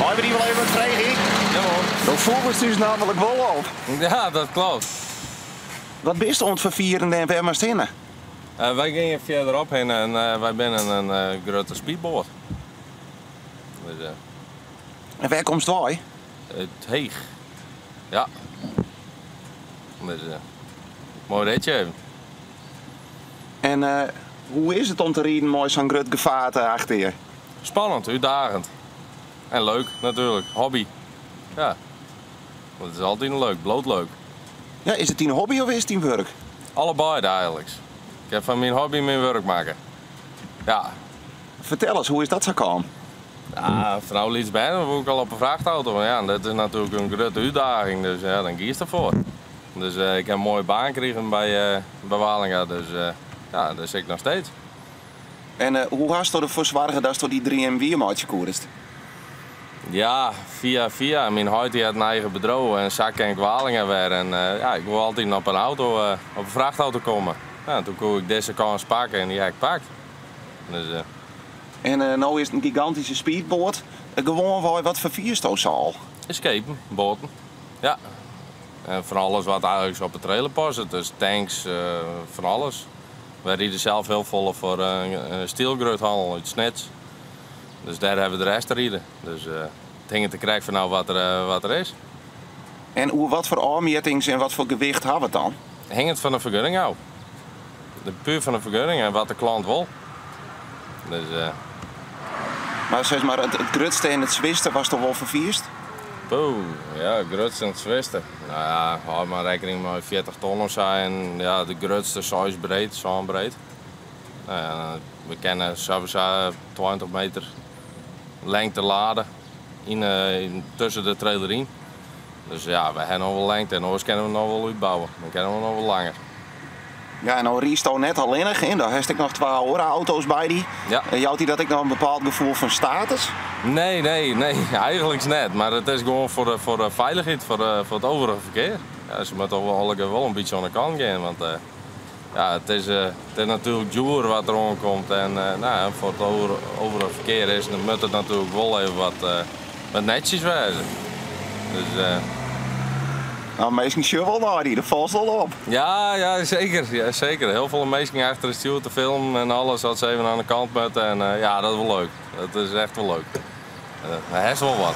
Mag we die wel even wat vragen? Ja hoor. Dat volgens dus namelijk wel op. Ja, dat klopt. Wat bist er vervieren en waar maar stinnen? Wij gingen verderop heen en wij zijn een grote speedboot. Dus, En waar komt het? het Heeg. Ja. Dus, mooi ritje even. En hoe is het om te rijden met zo'n groot gevaarte achter je? Spannend, uitdagend. En leuk natuurlijk, hobby. Ja. Dat is altijd leuk, blootleuk. Ja, is het een hobby of is het een werk? Allebei eigenlijk. Ik heb van mijn hobby mijn werk maken. Ja. Vertel eens, hoe is dat zo komen? Ja, vrouw liet bij me, ook al op een vrachtauto. Maar ja, dat is natuurlijk een grote uitdaging, dus ja, dan kies je ervoor. Dus ik heb een mooie baan gekregen bij Walinga, dus ja, dat zit ik nog steeds. En hoe hast je ervoor zorgen dat je die 3 maatje koerst? Ja, via. Mijn huid had een eigen bedrijf en zak en Walinga weer. En ja, ik wil altijd op een auto, op een vrachtauto komen. Ja, toen kon ik deze kans pakken en die heb ik gepakt. Dus, En nou is het een gigantische speedboot. Gewoon wat vervierst je al? escapen, boten. Ja. En van alles wat eigenlijk op het trailer past. Dus tanks, van alles. Wij rijden zelf heel veel voor een stielgroothandel uit Snets. Dus daar hebben we de rest te rijden. Dus het hing te krijgen van nou wat er is. En wat voor aanmetings en wat voor gewicht hebben we het dan? Hing het van de vergunning af. Puur van de vergunning en wat de klant wil. Dus, Maar zeg maar, het grootste en het zwiste was toch wel vervierst? ja, het grootste en het zwiste. Nou ja, hou maar rekening met 40 ton of zo. En ja, de grootste size breed, zo'n breed. Nou ja, we kennen sowieso 20 meter lengte laden tussen de trailer in. Dus ja, we hebben nog wel lengte en anders kunnen we nog wel uitbouwen. Dan kunnen we nog wel langer. Ja, en nou riest al net alleenig in. Daar heb ik nog 2 auto's bij die. Ja. En jouwt die dat ik nog een bepaald gevoel van status? Nee, eigenlijk net. Maar het is gewoon voor de veiligheid, voor het overige verkeer. Ja, ze moeten wel een beetje aan de kant gaan. Want ja, het is natuurlijk duur wat er aankomt. En nou, voor het overige verkeer moet het natuurlijk wel even wat netjes wezen. Dus, nou, meestal shovel naar die, dat valt wel op. ja, zeker. Ja, zeker. Heel veel mensen achter de stuur te filmen en alles, dat ze even aan de kant moeten. En ja, dat is wel leuk. Dat is echt wel leuk. Dat is wel wat.